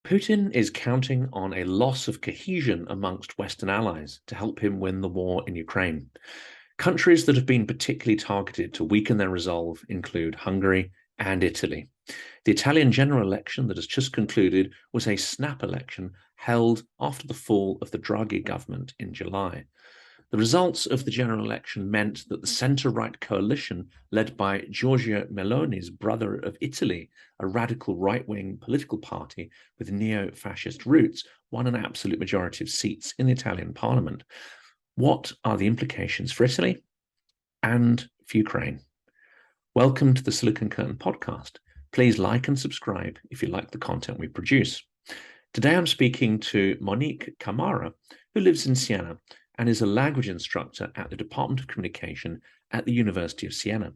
Putin is counting on a loss of cohesion amongst Western allies to help him win the war in Ukraine. Countries that have been particularly targeted to weaken their resolve include Hungary and Italy. The Italian general election that has just concluded was a snap election held after the fall of the Draghi government in July. The results of the general election meant that the centre-right coalition led by Giorgia Meloni's brother of Italy, a radical right-wing political party with neo-fascist roots, won an absolute majority of seats in the Italian parliament. What are the implications for Italy and for Ukraine? Welcome to the Silicon Curtain podcast. Please like and subscribe if you like the content we produce. Today I'm speaking to Monique Camarra, who lives in Siena and is a language instructor at the Department of Communication at the University of Siena.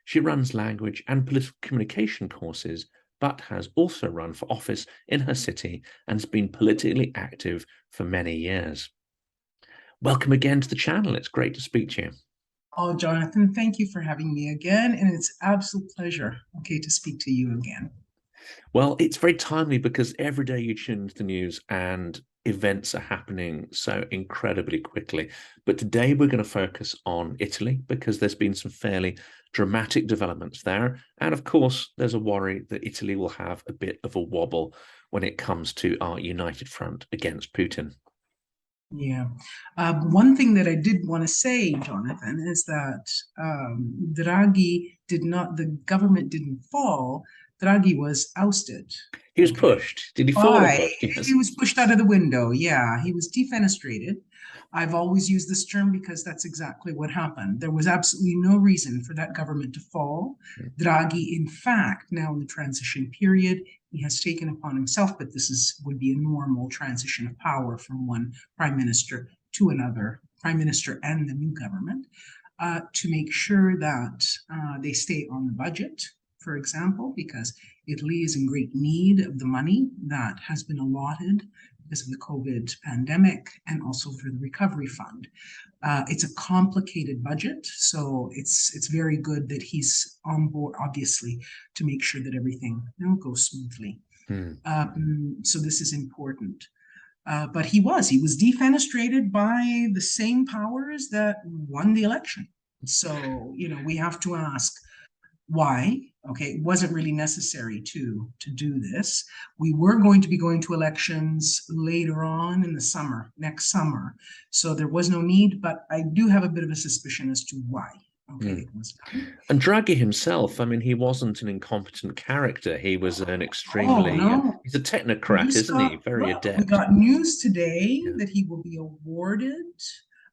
She runs language and political communication courses, but has also run for office in her city and has been politically active for many years. Welcome again to the channel. It's great to speak to you. Oh, Jonathan, thank you for having me again. And it's an absolute pleasure, to speak to you again. Well, it's very timely because every day you tune into the news and events are happening so incredibly quickly. But today we're going to focus on Italy because there's been some fairly dramatic developments there. And of course, there's a worry that Italy will have a bit of a wobble when it comes to our united front against Putin. Yeah. One thing that I did want to say, Jonathan, is that Draghi the government didn't fall. Draghi was ousted. He was pushed. Did he fall or pushed? Yes. He was pushed out of the window. Yeah, he was defenestrated. I've always used this term because that's exactly what happened. There was absolutely no reason for that government to fall. Draghi, in fact, now in the transition period, he has taken upon himself, but would be a normal transition of power from one prime minister to another prime minister and the new government, to make sure that they stay on the budget, for example, because Italy is in great need of the money that has been allotted because of the COVID pandemic and also for the recovery fund. It's a complicated budget, so it's very good that he's on board, obviously, to make sure that everything goes smoothly. So this is important. But he was defenestrated by the same powers that won the election. So, we have to ask why. Okay, it wasn't really necessary to do this. We were going to be going to elections later on in the summer, next summer. So there was no need, but I do have a bit of a suspicion as to why. It was done. And Draghi himself, I mean, he wasn't an incompetent character. He was an extremely, he's a technocrat, isn't he? Very adept. We got news today that he will be awarded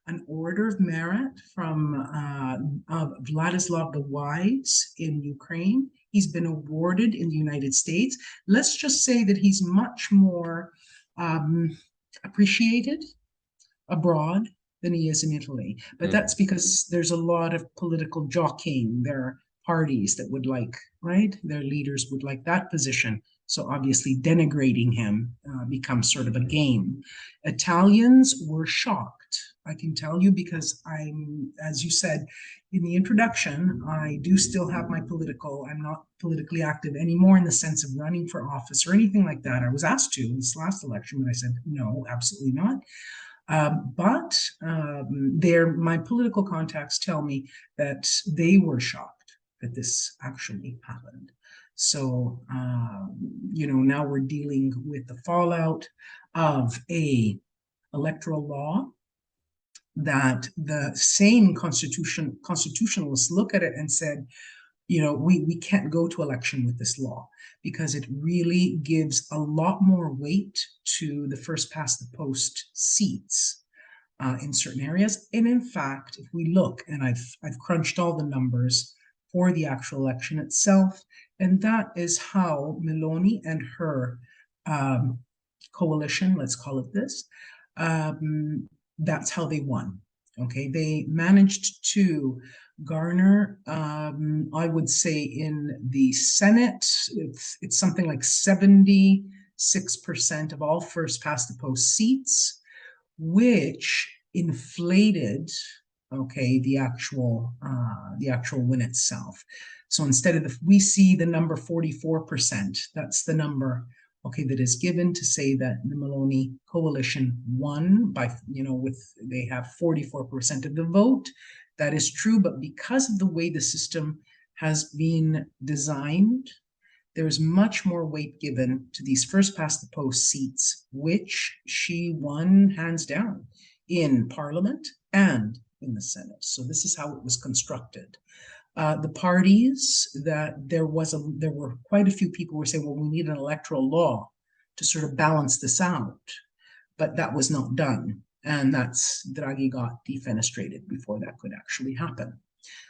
an Order of Merit from Vladislav the Wise in Ukraine. He's been awarded in the United States. Let's just say that he's much more appreciated abroad than he is in Italy. But that's because there's a lot of political jockeying. There are parties that would like, right? Their leaders would like that position. So obviously denigrating him becomes sort of a game. Italians were shocked. I can tell you because as you said in the introduction, I do still have I'm not politically active anymore in the sense of running for office or anything like that. I was asked to in this last election, but I said, no, absolutely not. But my political contacts tell me that they were shocked that this actually happened. So, now we're dealing with the fallout of a electoral law that the same constitutionalists look at it and said, we can't go to election with this law because it really gives a lot more weight to the first past the post seats in certain areas. And in fact, if we look, and I've crunched all the numbers for the actual election itself, and that is how Meloni and her coalition, let's call it this, that's how they won. Okay, they managed to garner, I would say in the Senate, it's something like 76% of all first past the post seats, which inflated, the actual win itself. So instead of we see the number 44%, that's the number okay, that is given to say that the Meloni coalition won by, they have 44% of the vote. That is true, but because of the way the system has been designed, there's much more weight given to these first past the post seats, which she won hands down in Parliament and in the Senate. So this is how it was constructed. The parties that there were quite a few people who were saying, well, we need an electoral law to sort of balance this out, but that was not done. And that's Draghi got defenestrated before that could actually happen.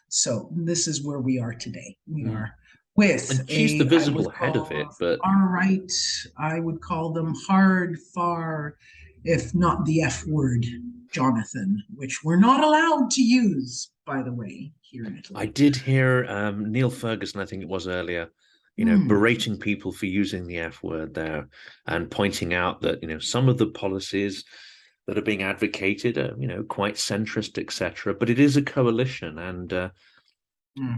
So this is where we are today. We are with and she's the visible head of it, but right, I would call them hard, far, if not the F word, Jonathan, which we're not allowed to use, by the way, here in Italy. I did hear Neil Ferguson, I think it was earlier, berating people for using the F word there and pointing out that, some of the policies that are being advocated are, quite centrist, etc. But it is a coalition, and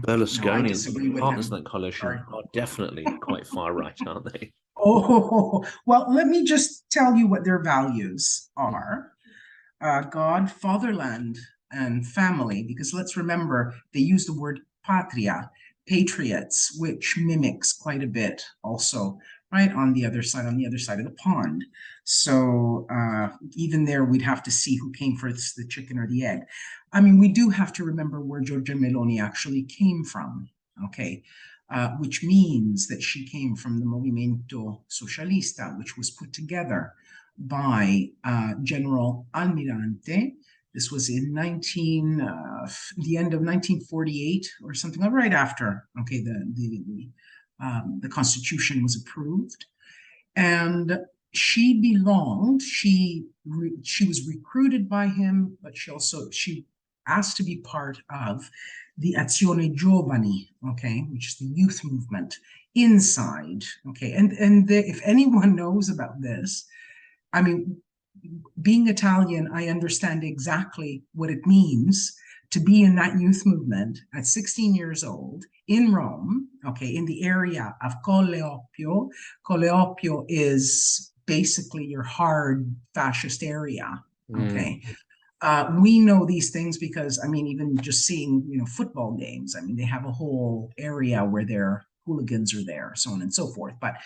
Berlusconi and some of the partners in that coalition are definitely quite far right, aren't they? Oh, well, let me just tell you what their values are. God, fatherland, and family, because let's remember, they use the word patria, patriots, which mimics quite a bit also, right, on the other side of the pond. So even there, we'd have to see who came first, the chicken or the egg. I mean, we do have to remember where Giorgia Meloni actually came from, okay? Which means that she came from the Movimento Socialista, which was put together by General Almirante. This was in the end of 1948 or something, right after, okay, the Constitution was approved. And she was recruited by him, but she asked to be part of the Azione Giovani, okay, which is the youth movement inside, okay, and if anyone knows about this, I mean, being Italian, I understand exactly what it means to be in that youth movement at 16 years old in Rome, okay, in the area of Colle Oppio. Colle Oppio is basically your hard fascist area, okay. We know these things because, I mean, even just seeing, football games, I mean, they have a whole area where their hooligans are there, so on and so forth. But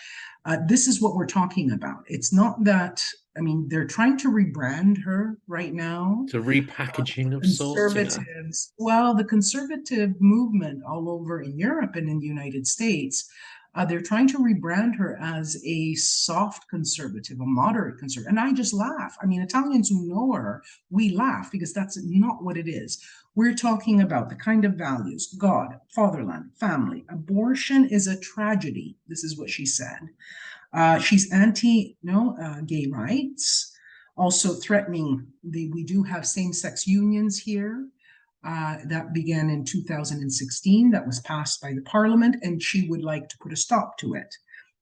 this is what we're talking about. It's not that, I mean, they're trying to rebrand her right now. It's a repackaging of sorts. Conservatives, well, the conservative movement all over in Europe and in the United States, they're trying to rebrand her as a soft conservative, a moderate conservative. And I just laugh. I mean, Italians who know her, we laugh because that's not what it is. We're talking about the kind of values: God, fatherland, family. Abortion is a tragedy. This is what she said. She's anti-gay rights, also threatening we do have same-sex unions here. That began in 2016. That was passed by the parliament, and she would like to put a stop to it.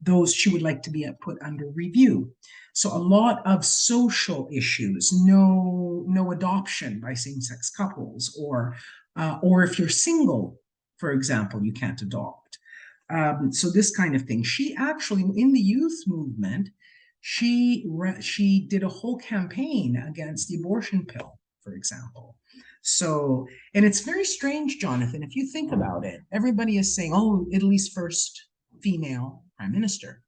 Those she would like to be put under review. So a lot of social issues, no adoption by same-sex couples, or if you're single, for example, you can't adopt. So this kind of thing. She actually, in the youth movement, she did a whole campaign against the abortion pill, for example. So, and it's very strange, Jonathan, if you think about it. Everybody is saying, oh, Italy's first female prime minister.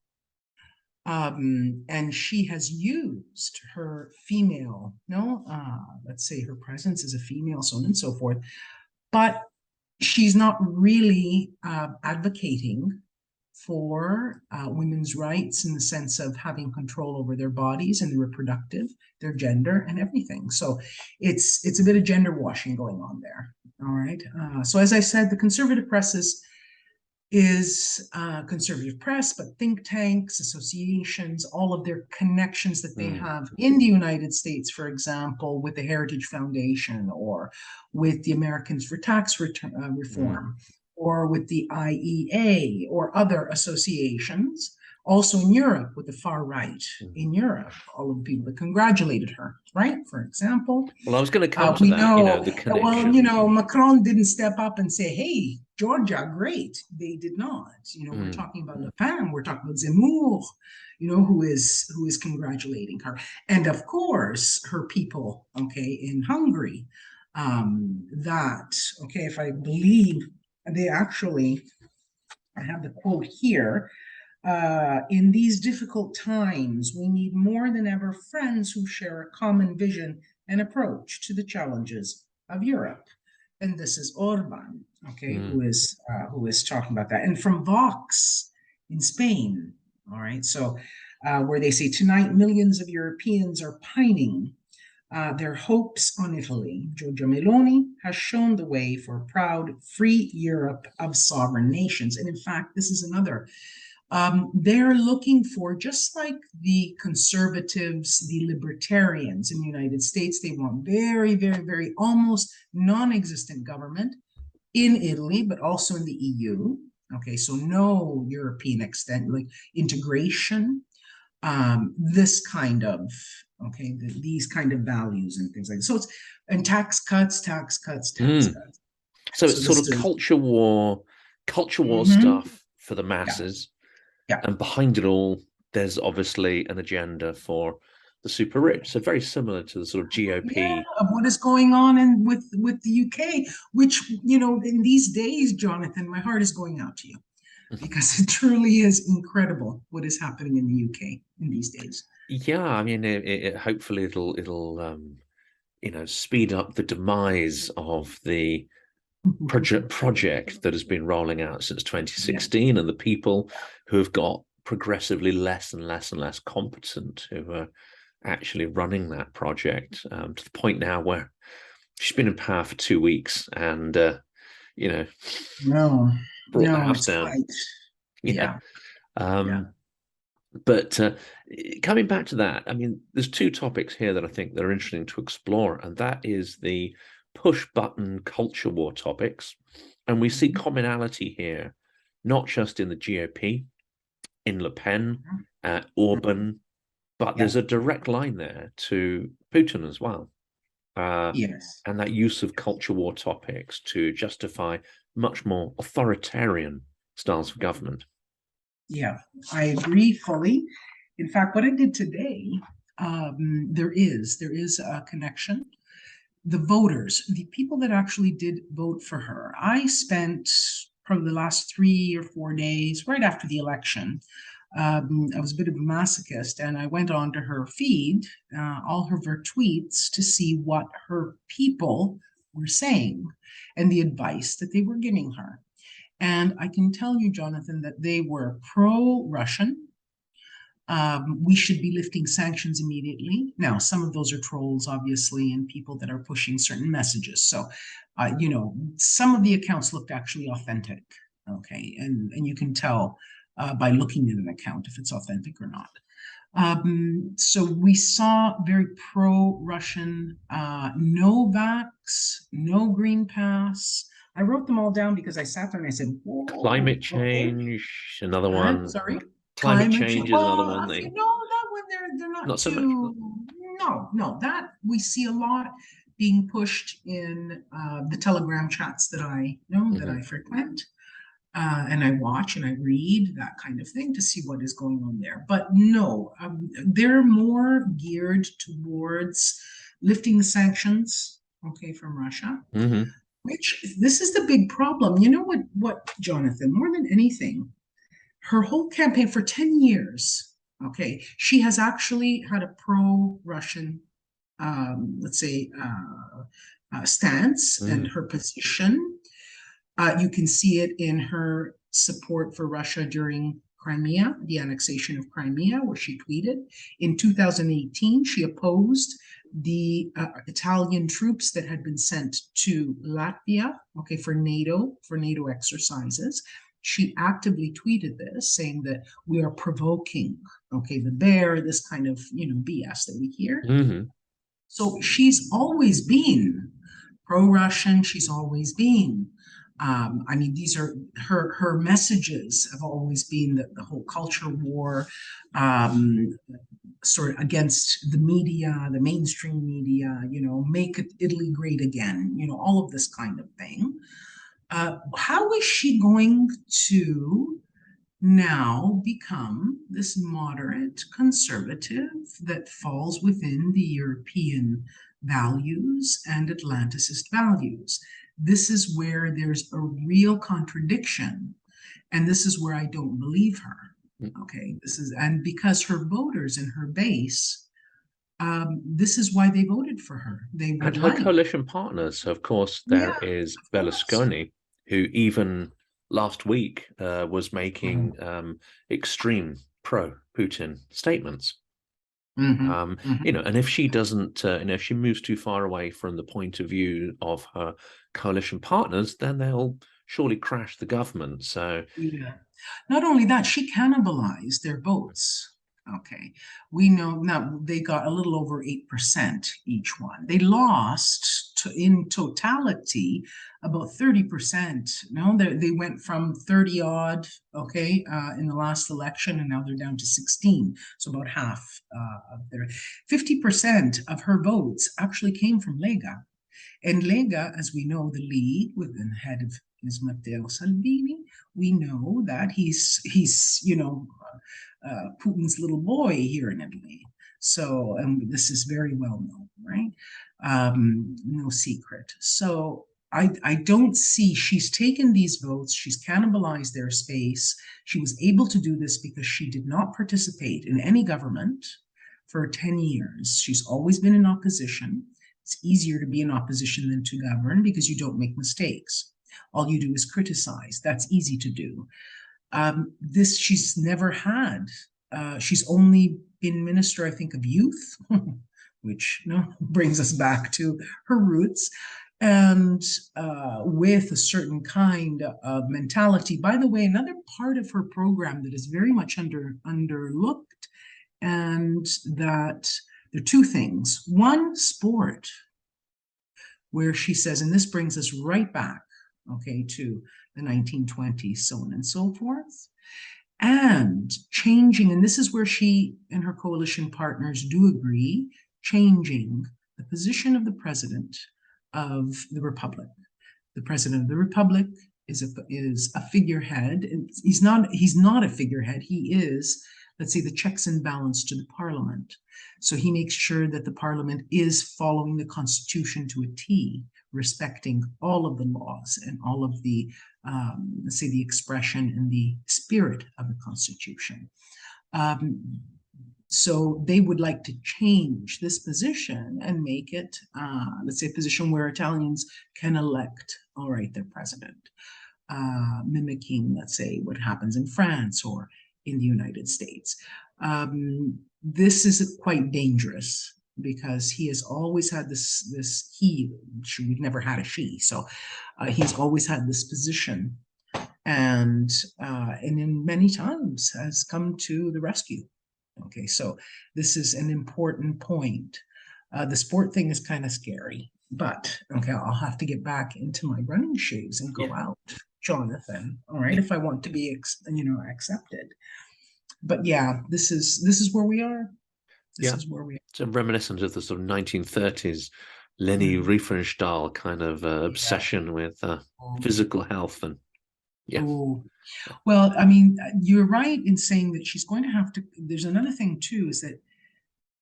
And she has used her female, let's say her presence as a female, so on and so forth. But she's not really advocating for women's rights in the sense of having control over their bodies and their reproductive, their gender, and everything. So it's a bit of gender washing going on there. All right. So as I said, the conservative press is conservative press, but think tanks, associations, all of their connections that they have in the United States, for example, with the Heritage Foundation or with the Americans for Tax Reform, or with the IEA or other associations, Also in Europe, with the far right in Europe, all of the people that congratulated her, right? For example, Well, I was going to come to we that, know, the well, connection. Macron didn't step up and say, hey, Giorgia, great. They did not. We're talking about Le Pen, we're talking about Zemmour, who is congratulating her. And of course, her people, in Hungary, if I believe they actually, I have the quote here, in these difficult times, we need more than ever friends who share a common vision and approach to the challenges of Europe. And this is Orban, who is talking about that. And from Vox in Spain, all right, so where they say tonight millions of Europeans are pining their hopes on Italy. Giorgia Meloni has shown the way for a proud, free Europe of sovereign nations. And in fact, this is another. They're looking for, just like the conservatives, the libertarians in the United States, they want very, very, very almost non-existent government in Italy, but also in the EU. Okay, so no European extent, like integration, this kind of, these kind of values and things like that. So it's, and tax cuts. So So it's sort of culture war stuff for the masses. Yeah. And behind it all, there's obviously an agenda for the super rich. So very similar to the sort of GOP. Of what is going on with the UK, which, in these days, Jonathan, my heart is going out to you because it truly is incredible what is happening in the UK in these days. Yeah, I mean, hopefully it'll speed up the demise of the project that has been rolling out since 2016, and the people who have got progressively less and less and less competent who are actually running that project, to the point now where she's been in power for 2 weeks and brought the house down. Right. Yeah. But coming back to that, I mean, there's two topics here that I think that are interesting to explore, and that is the push button culture war topics. And we see commonality here, not just in the GOP, in Le Pen, Orban, but there's a direct line there to Putin as well. Yes. And that use of culture war topics to justify much more authoritarian styles of government. Yeah, I agree fully. In fact, what I did today, there is a connection. The voters, the people that actually did vote for her, I spent probably the last 3 or 4 days right after the election. I was a bit of a masochist, and I went on to her feed, all of her tweets, to see what her people were saying and the advice that they were giving her. And I can tell you, Jonathan, that they were pro-Russian. We should be lifting sanctions immediately. Now, some of those are trolls, obviously, and people that are pushing certain messages. So, some of the accounts looked actually authentic. Okay, and you can tell by looking at an account if it's authentic or not. So we saw very pro-Russian, no vax, no green pass. I wrote them all down because I sat there and I said, climate change, another one. Sorry. Climate change is another one. No, that one they're not so too. much. No, that we see a lot being pushed in the Telegram chats that I know that I frequent, and I watch and I read that kind of thing to see what is going on there. But no, they're more geared towards lifting the sanctions, from Russia. Which, this is the big problem. You know what, Jonathan, more than anything, her whole campaign for 10 years, she has actually had a pro-Russian, stance and her position. You can see it in her support for Russia during Crimea, the annexation of Crimea, where she tweeted. In 2018, she opposed the Italian troops that had been sent to Latvia, for NATO exercises. She actively tweeted this, saying that we are provoking, the bear, this kind of, BS that we hear. So she's always been pro-Russian. She's always been I mean, these are her messages have always been that the whole culture war, sort of against the media, the mainstream media, make Italy great again, all of this kind of thing. How is she going to now become this moderate conservative that falls within the European values and Atlanticist values? This is where there's a real contradiction. And this is where I don't believe her. Okay. And because her voters and her base, this is why they voted for her. They would And her like. coalition partners, of course, there Yeah, is of course. Berlusconi, who even last week was making extreme pro-Putin statements. And if she doesn't, if she moves too far away from the point of view of her coalition partners, then they'll surely crash the government. So, Yeah. Not only that, she cannibalized their votes. Okay. We know now they got a little over 8% each one. They lost in totality about 30%. No, they went from 30 odd, okay, in the last election, and now they're down to 16. So about half of their 50% of her votes actually came from Lega. And Lega, as we know, the league with the head of is Matteo Salvini. We know that he's Putin's little boy here in Italy. So, and this is very well known, right? No secret. So I don't see, she's taken these votes, she's cannibalized their space. She was able to do this because she did not participate in any government for 10 years. She's always been in opposition. It's easier to be in opposition than to govern because you don't make mistakes. All you do is criticize. That's easy to do. This she's never had. She's only been minister, I think, of youth, which brings us back to her roots, and with a certain kind of mentality. By the way, another part of her program that is very much underlooked, and that there are two things. One, sport, where she says, and this brings us right back, okay, to the 1920s, so on and so forth, and changing, and this is where she and her coalition partners do agree, changing the position of the president of the republic. The president of the republic is a figurehead, and he's not a figurehead. He is, let's say, the checks and balance to the parliament. So he makes sure that the parliament is following the constitution to a T, respecting all of the laws and all of the, let's say, the expression and the spirit of the constitution. So they would like to change this position and make it, let's say, a position where Italians can elect, all right, their president, mimicking, let's say, what happens in France or in the United States. This is quite dangerous because he has always had we've never had a she, so he's always had this position, and in many times has come to the rescue. Okay, so this is an important point. The sport thing is kind of scary, but okay, I'll have to get back into my running shoes and go out, Jonathan. All right, if I want to be, accepted. But yeah, this is where we are. This is where we are. It's reminiscent of the sort of 1930s Leni Riefenstahl kind of obsession with physical health and well, I mean, you're right in saying that she's going to have to. There's another thing too, is that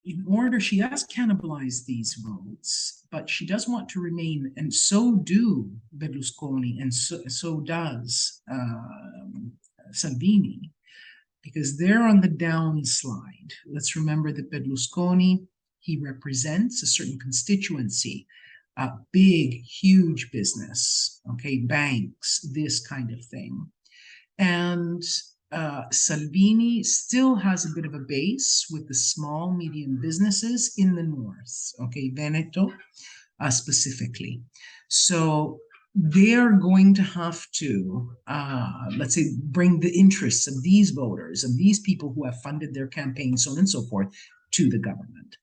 in order, she has cannibalized these votes, but she does want to remain, and so do Berlusconi, and so does Salvini, because they're on the downslide. Let's remember that Berlusconi, he represents a certain constituency, a big, huge business, okay, banks, this kind of thing. And Salvini still has a bit of a base with the small, medium businesses in the north, okay, Veneto specifically. So they're going to have to, let's say, bring the interests of these voters, of these people who have funded their campaigns, so on and so forth, to the government.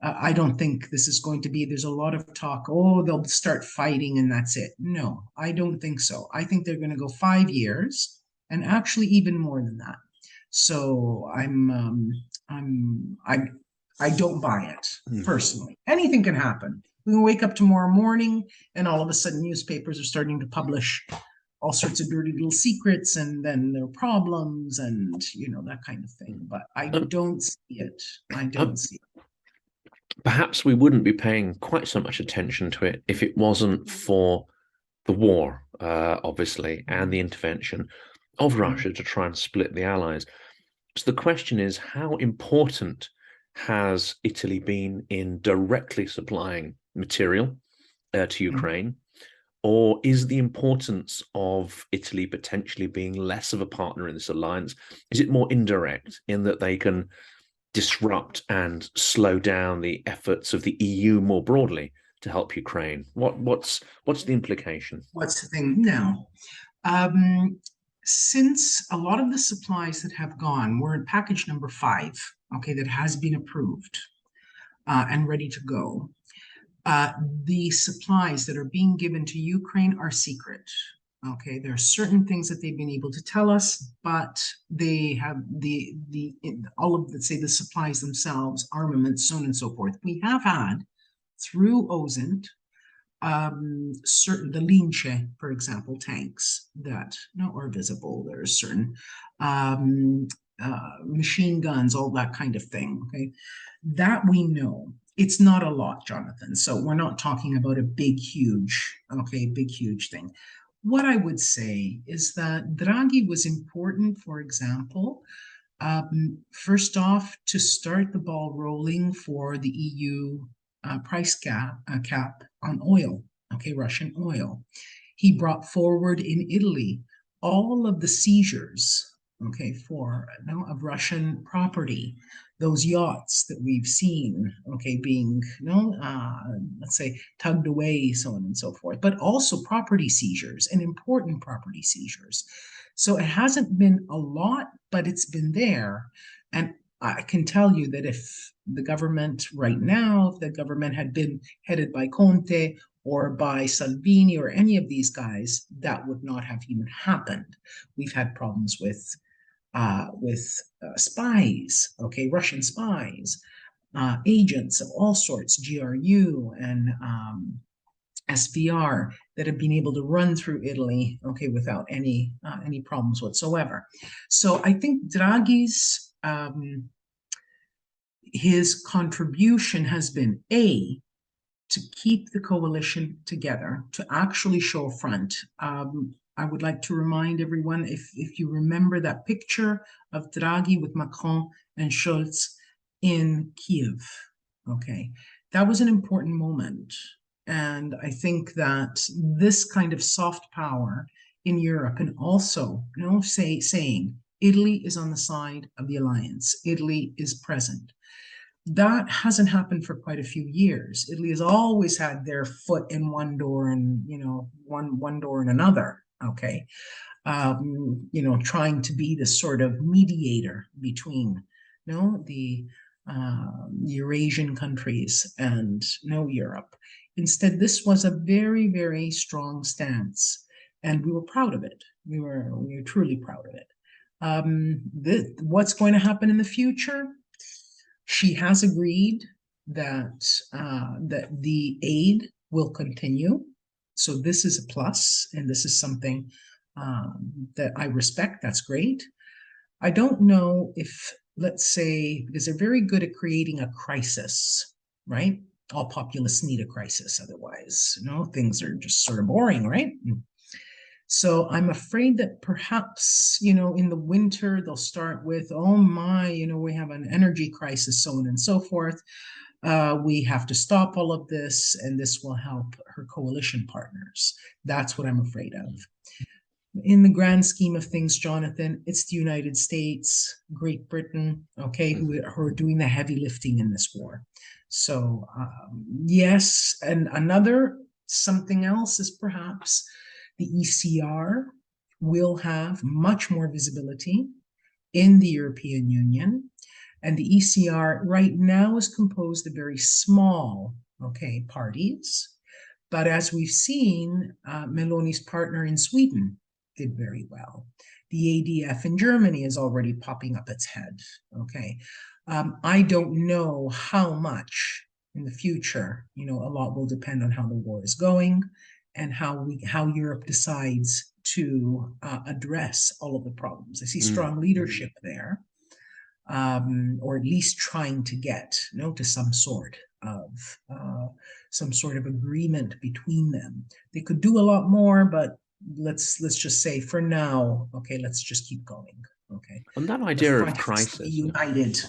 I don't think this is going to be, there's a lot of talk, oh, they'll start fighting and that's it. No, I don't think so. I think they're going to go 5 years and actually even more than that. So I don't buy it personally. Anything can happen. We can wake up tomorrow morning and all of a sudden newspapers are starting to publish all sorts of dirty little secrets, and then there are problems and that kind of thing. But I don't see it. I don't see it. Perhaps we wouldn't be paying quite so much attention to it if it wasn't for the war, obviously, and the intervention of Russia to try and split the Allies. So the question is, how important has Italy been in directly supplying material to Ukraine? Or is the importance of Italy potentially being less of a partner in this alliance, is it more indirect in that they can disrupt and slow down the efforts of the EU more broadly to help Ukraine? What's the implication? What's the thing now? Since a lot of the supplies that have gone, we're in package number 5, okay, that has been approved and ready to go. The supplies that are being given to Ukraine are secret. Okay, there are certain things that they've been able to tell us, but they have all of, let's say, the supplies themselves, armaments, so on and so forth. We have had through OSINT certain, the Lince, for example, tanks that are visible. There are certain machine guns, all that kind of thing. Okay, that we know. It's not a lot, Jonathan. So we're not talking about a big, huge thing. What I would say is that Draghi was important, for example, first off, to start the ball rolling for the EU price cap on oil, okay, Russian oil. He brought forward in Italy all of the seizures, okay, of Russian property, those yachts that we've seen, okay, being, let's say, tugged away, so on and so forth, but also property seizures and important property seizures. So it hasn't been a lot, but it's been there. And I can tell you that if the government right now, if the government had been headed by Conte or by Salvini or any of these guys, that would not have even happened. We've had problems with spies, okay, Russian spies, agents of all sorts, GRU and SVR, that have been able to run through Italy, okay, without any problems whatsoever. So I think Draghi's his contribution has been to keep the coalition together, to actually show a front. I would like to remind everyone, if you remember that picture of Draghi with Macron and Scholz in Kiev, okay, that was an important moment. And I think that this kind of soft power in Europe, and also, saying Italy is on the side of the alliance, Italy is present. That hasn't happened for quite a few years. Italy has always had their foot in one door and one door in another. Okay, trying to be this sort of mediator between the Eurasian countries and Europe. Instead, this was a very, very strong stance, and we were proud of it. We were truly proud of it. What's going to happen in the future? She has agreed that the aid will continue. So this is a plus, and this is something that I respect. That's great. I don't know if, let's say, because they're very good at creating a crisis, right? All populists need a crisis, otherwise, things are just sort of boring, right? So I'm afraid that perhaps, in the winter, they'll start with, oh my, we have an energy crisis, so on and so forth. We have to stop all of this, and this will help her coalition partners. That's what I'm afraid of. In the grand scheme of things, Jonathan, it's the United States, Great Britain, okay, who are doing the heavy lifting in this war. So yes, and something else is perhaps the ECR will have much more visibility in the European Union. And the ECR right now is composed of very small, okay, parties. But as we've seen, Meloni's partner in Sweden did very well. The ADF in Germany is already popping up its head. Okay. I don't know how much in the future, a lot will depend on how the war is going and how Europe decides to address all of the problems. I see strong leadership there, or at least trying to get, to some sort of agreement between them. They could do a lot more, but let's just say for now, okay, let's just keep going. Okay. And that idea of crisis, united.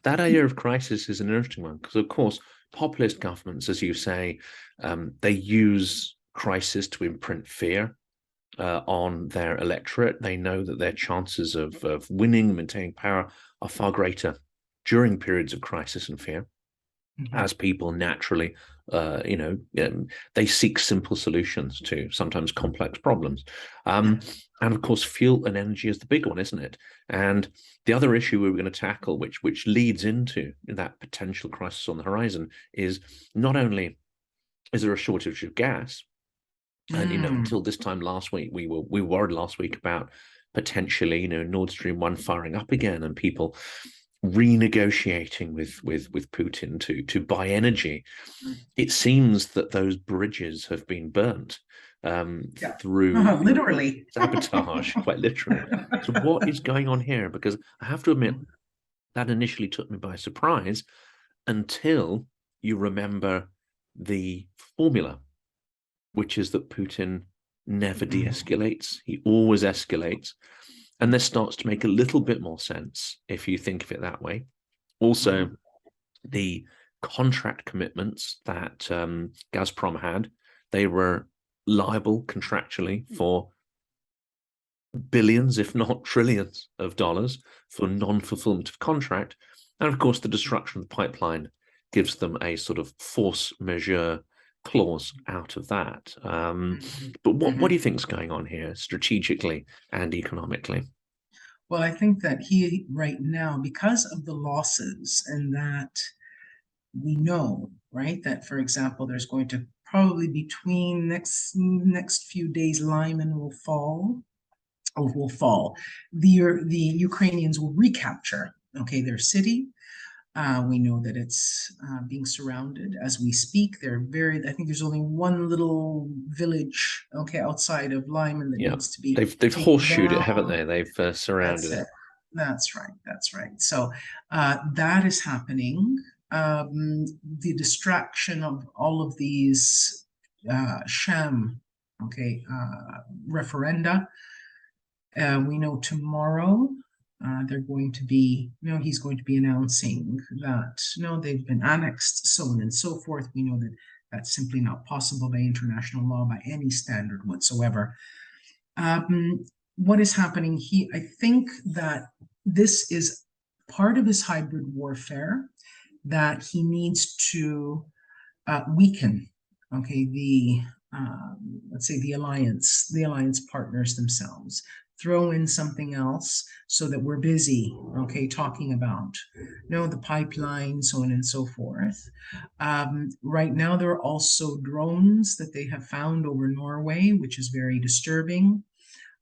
That idea of crisis is an interesting one because, of course, populist governments, as you say, they use crisis to imprint fear on their electorate. They know that their chances of winning, maintaining power are far greater during periods of crisis and fear, as people naturally, they seek simple solutions to sometimes complex problems. And of course, fuel and energy is the big one, isn't it? And the other issue we were going to tackle, which leads into that potential crisis on the horizon, is not only is there a shortage of gas, and until this time last week, we were worried last week about potentially, Nord Stream 1 firing up again and people renegotiating with Putin to buy energy. It seems that those bridges have been burnt through literally sabotage, quite literally. So what is going on here? Because I have to admit, that initially took me by surprise until you remember the formula, which is that Putin never de-escalates. He always escalates. And this starts to make a little bit more sense if you think of it that way. Also, the contract commitments that Gazprom had, they were liable contractually for billions, if not trillions of dollars for non-fulfillment of contract. And of course, the destruction of the pipeline gives them a sort of force majeure clause out of that. But what do you think is going on here strategically and economically? Well, I think that he right now, because of the losses, and that we know, right, that for example, there's going to probably between next few days, Lyman will fall. The Ukrainians will recapture, okay, their city. We know that it's being surrounded as we speak. I think there's only one little village, okay, outside of Lyman that needs to be. They've horseshoed it, haven't they? They've surrounded it. That's right. So that is happening. The distraction of all of these sham, okay, referenda. We know tomorrow they're going to be, he's going to be announcing that, they've been annexed, so on and so forth. We know that that's simply not possible by international law, by any standard whatsoever. What is happening? I think that this is part of his hybrid warfare, that he needs to weaken, okay, let's say the alliance partners themselves. Throw in something else so that we're busy, okay, talking about, the pipeline, so on and so forth. Right now, there are also drones that they have found over Norway, which is very disturbing.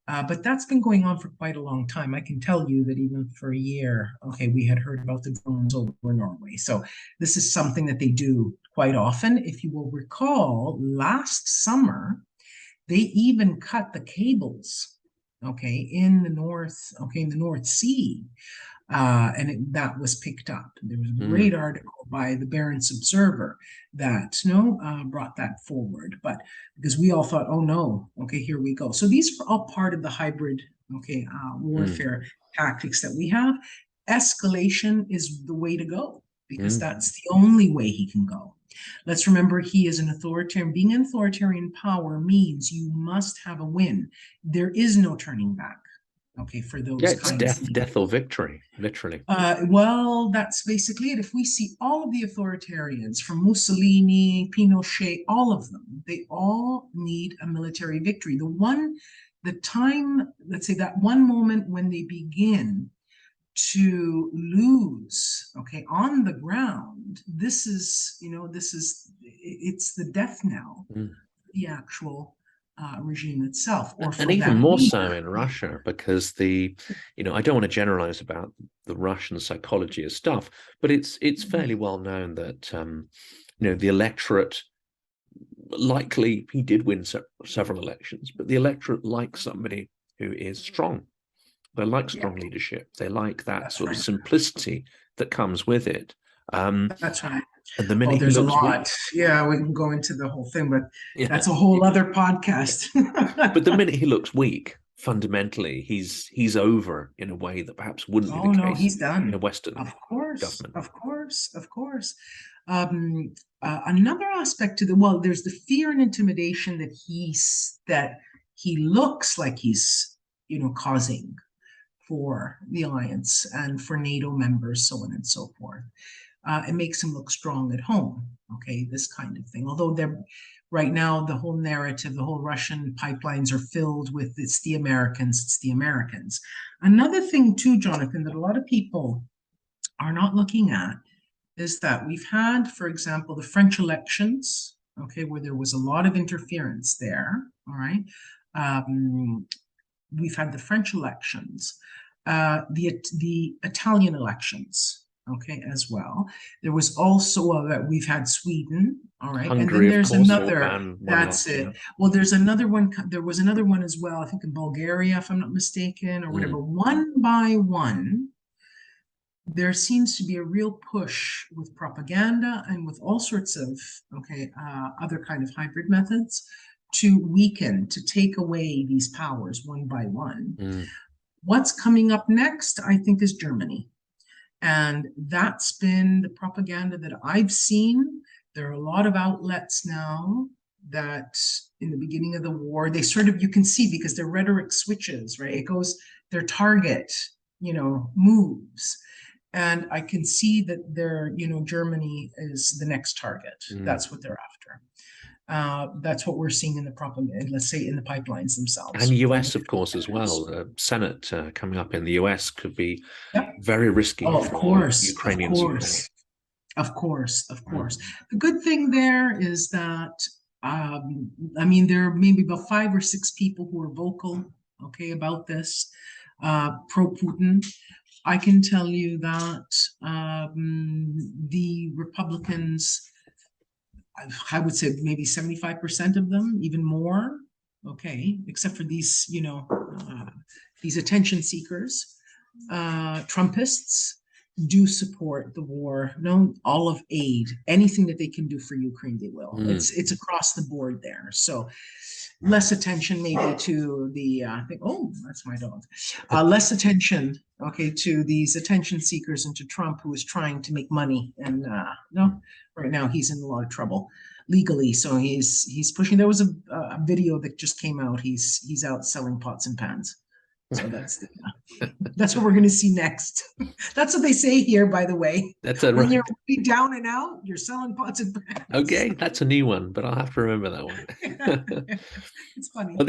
But that's been going on for quite a long time. I can tell you that even for a year, okay, we had heard about the drones over Norway. So this is something that they do quite often. If you will recall, last summer, they even cut the cables, okay, in the North Sea. And that was picked up. There was a great article by the Barents Observer that brought that forward. But because we all thought, oh no, okay, here we go. So these are all part of the hybrid, warfare tactics that we have. Escalation is the way to go, because that's the only way he can go. Let's remember, he is an authoritarian. Being an authoritarian power means you must have a win. There is no turning back. Okay, for those it's death or victory, literally. Well, that's basically it. If we see all of the authoritarians, from Mussolini, Pinochet, all of them, they all need a military victory. Let's say that one moment when they begin to lose, okay, on the ground, this is, it's the death knell, the actual regime itself, or for And even that more leader. so in Russia, because I don't want to generalize about the Russian psychology of stuff, but it's fairly well known that the electorate, likely he did win several elections, but the electorate likes somebody who is strong. They like strong leadership. They like that sort of simplicity that comes with it. That's right. And the minute he There's a looks lot. weak, Yeah, we can go into the whole thing, but yeah. that's a whole other podcast. But the minute he looks weak, fundamentally, he's over in a way that perhaps wouldn't be Oh the no, case he's done. in a Western Of course, government. of course, of course. Another aspect to there's the fear and intimidation that he looks like he's, causing for the alliance and for NATO members, so on and so forth. It makes him look strong at home. Okay, this kind of thing. Although right now, the whole narrative, the whole Russian pipelines are filled with it's the Americans, it's the Americans. Another thing too, Jonathan, that a lot of people are not looking at is that we've had, for example, the French elections, okay, where there was a lot of interference there, all right? We've had the French elections, the Italian elections, okay, as well. There was also we've had Sweden, all right, Hungary, and then there's of course, another. That's it. Well, there's another one. There was another one as well. I think in Bulgaria, if I'm not mistaken, or whatever. One by one, there seems to be a real push with propaganda and with all sorts of other kind of hybrid methods to weaken, to take away these powers one by one. What's coming up next, I think, is Germany. And that's been the propaganda that I've seen. There are a lot of outlets now that in the beginning of the war, they sort of, you can see because their rhetoric switches, right? It goes, their target, moves. And I can see that Germany is the next target. That's what they're after. That's what we're seeing in the propaganda, let's say in the pipelines themselves. And US, of course, as well. The Senate coming up in the US could be very risky for Ukrainian support. Of course. The good thing there is that, there are maybe about 5 or 6 people who are vocal, about this, pro-Putin. I can tell you that the Republicans, I would say maybe 75% of them, even more, except for these, these attention seekers, Trumpists, do support the war. No, all of aid, anything that they can do for Ukraine, they will. It's across the board there. So less attention maybe to the that's my dog. Less attention, to these attention seekers and to Trump, who is trying to make money. And right now he's in a lot of trouble legally. So he's pushing. There was a video that just came out. He's out selling pots and pans. So that's what we're going to see next. That's what they say here, by the way. When you're really down and out, you're selling pots and pans. Okay, that's a new one, but I'll have to remember that one. It's funny. Well,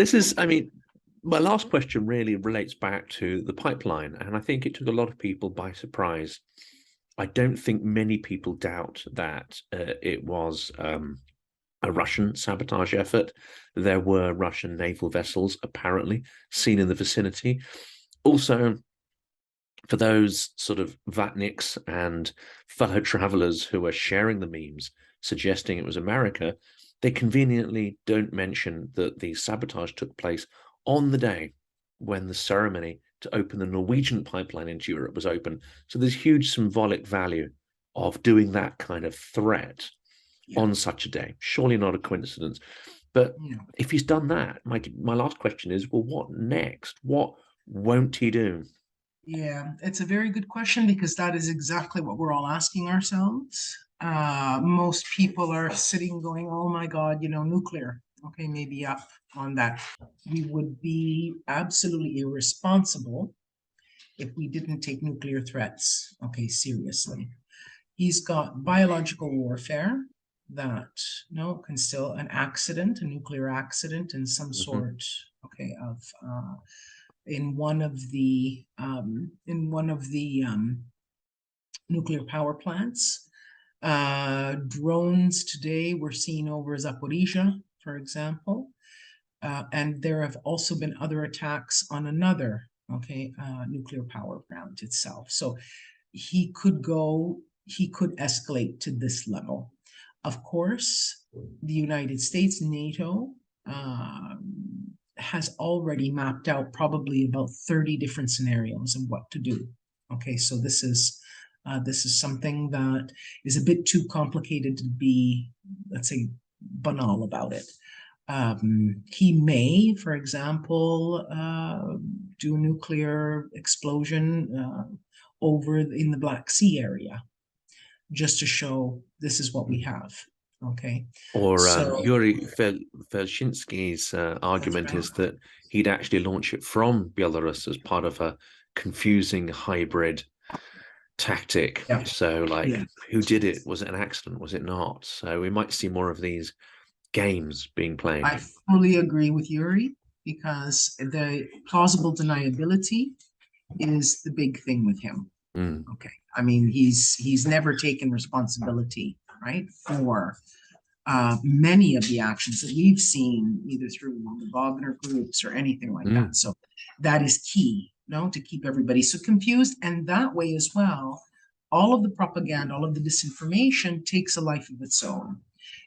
my last question really relates back to the pipeline, and I think it took a lot of people by surprise. I don't think many people doubt that it was a Russian sabotage effort. There were Russian naval vessels apparently seen in the vicinity. Also, for those sort of vatniks and fellow travelers who are sharing the memes suggesting it was America, they conveniently don't mention that the sabotage took place on the day when the ceremony to open the Norwegian pipeline into Europe was open. So there's huge symbolic value of doing that kind of threat on such a day. Surely not a coincidence. But if he's done that, my last question is, well, what next? What won't he do? Yeah, it's a very good question, because that is exactly what we're all asking ourselves. Most people are sitting going, oh my God, nuclear. Okay, maybe up on that. We would be absolutely irresponsible if we didn't take nuclear threats, seriously. He's got biological warfare that can still a nuclear accident in some sort, of in one of the nuclear power plants. Drones today were seen over Zaporizhia, for example. And there have also been other attacks on another, nuclear power plant itself. So he could escalate to this level. Of course, the United States, NATO, has already mapped out probably about 30 different scenarios of what to do. Okay, so this is something that is a bit too complicated to be, let's say, banal about it. He may, for example, do a nuclear explosion over in the Black Sea area, just to show this is what we have. Okay. Or So Yuri Felchinsky's argument is that he'd actually launch it from Belarus as part of a confusing hybrid tactic. yeah. So, like, Yeah. who did it? Was it an accident? Was it not? So we might see more of these games being played. I fully agree with Yuri, because the plausible deniability is the big thing with him. Okay. I mean, he's never taken responsibility, right, for many of the actions that we've seen, either through the Wagner groups or anything like that. So that is key, to keep everybody so confused. And that way as well, all of the propaganda, all of the disinformation takes a life of its own.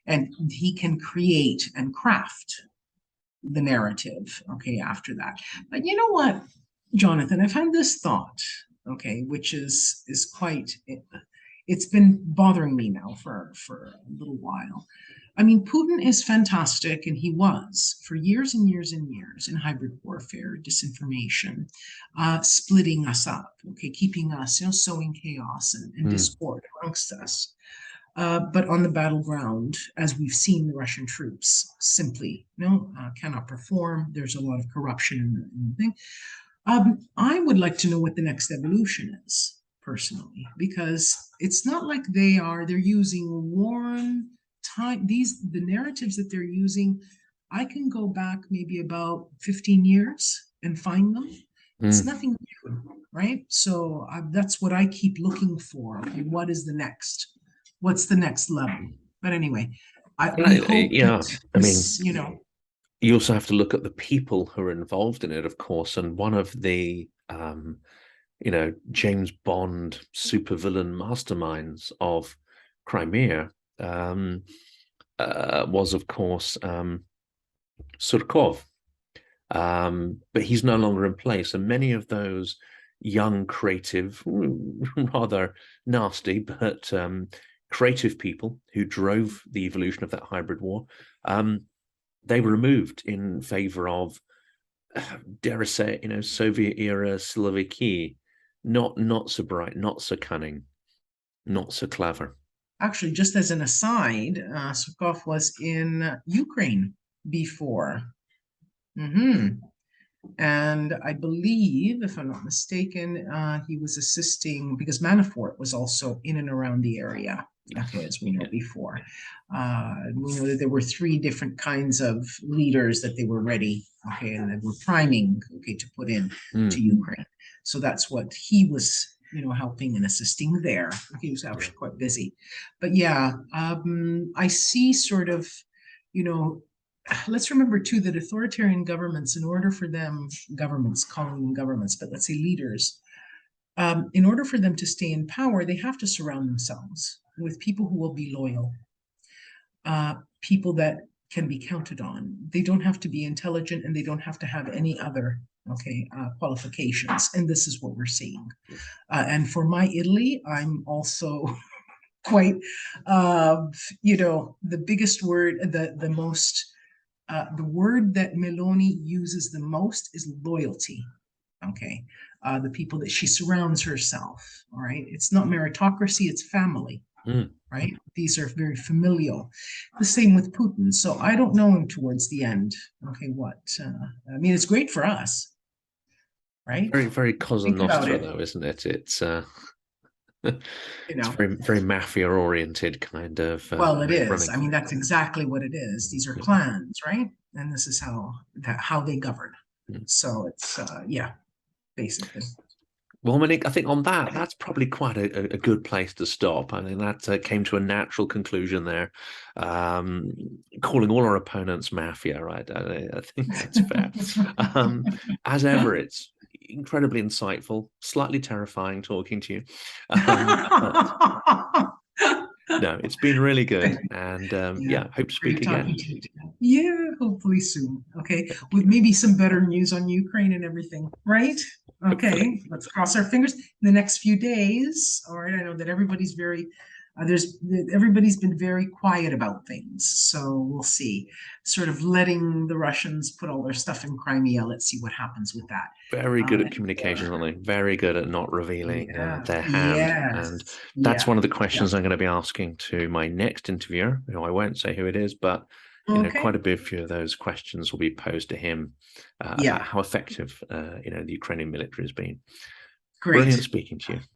And he can create and craft the narrative, after that. But you know what, Jonathan, I've had this thought, which is quite, it's been bothering me now for a little while. I mean, Putin is fantastic, and he was for years and years and years in hybrid warfare, disinformation, splitting us up, keeping us, sowing chaos and discord amongst us. But on the battleground, as we've seen, the Russian troops simply cannot perform. There's a lot of corruption in the thing. I would like to know what the next evolution is, personally, because it's not like they're using worn time. The narratives that they're using, I can go back maybe about 15 years and find them. It's nothing new, right? So that's what I keep looking for. Okay, what is the next? What's the next level? But anyway, we hope you also have to look at the people who are involved in it, of course. And one of the, James Bond supervillain masterminds of Crimea was, of course, Surkov. But he's no longer in place. And many of those young, creative, rather nasty, but creative people who drove the evolution of that hybrid war, they were removed in favor of, dare I say, Soviet era Siloviki, not so bright, not so cunning, not so clever. Actually, just as an aside, Surkov was in Ukraine before. And I believe, if I'm not mistaken, he was assisting, because Manafort was also in and around the area, as we know before. We know that there were 3 different kinds of leaders that they were ready, and they were priming, to put in to Ukraine. So that's what he was, helping and assisting there. He was actually quite busy. But I see sort of, let's remember too that authoritarian governments, in order for them, calling them governments, but let's say leaders, in order for them to stay in power, they have to surround themselves with people who will be loyal, people that can be counted on. They don't have to be intelligent, and they don't have to have any other qualifications. And this is what we're seeing. And for my Italy, I'm also quite, the biggest word, the most, the word that Meloni uses the most is loyalty. The people that she surrounds herself. All right. It's not meritocracy, it's family. Right. These are very familial. The same with Putin. So I don't know him towards the end. I mean, it's great for us. Right. Very, very Cosa Nostra, though, isn't it? It's it's very, very mafia oriented kind of. Well, it is. Running. I mean, that's exactly what it is. These are clans, right? And this is how they govern. So it's yeah, basically. Well, Monique, I think on that, that's probably quite a good place to stop. I think that came to a natural conclusion there, calling all our opponents mafia, right? I think that's fair. As ever, it's incredibly insightful, slightly terrifying talking to you. But no, it's been really good. And Yeah, yeah, hope to speak great again. talking to you. Yeah, hopefully soon. Okay, with maybe some better news on Ukraine and everything, right? Hopefully. Okay, let's cross our fingers. In the next few days, all right. I know that everybody's very everybody's been very quiet about things, so we'll see. Sort of letting the Russians put all their stuff in Crimea. Let's see what happens with that. Very good at communication, aren't they? Very good at not revealing Yeah. their hand. And Yes. that's Yeah. one of the Yeah. questions I'm going to be asking to my next interviewer. I won't say who it is, but quite Okay. a few of those questions will be posed to him about Yeah. how effective the Ukrainian military has been. Brilliant Great. speaking to you.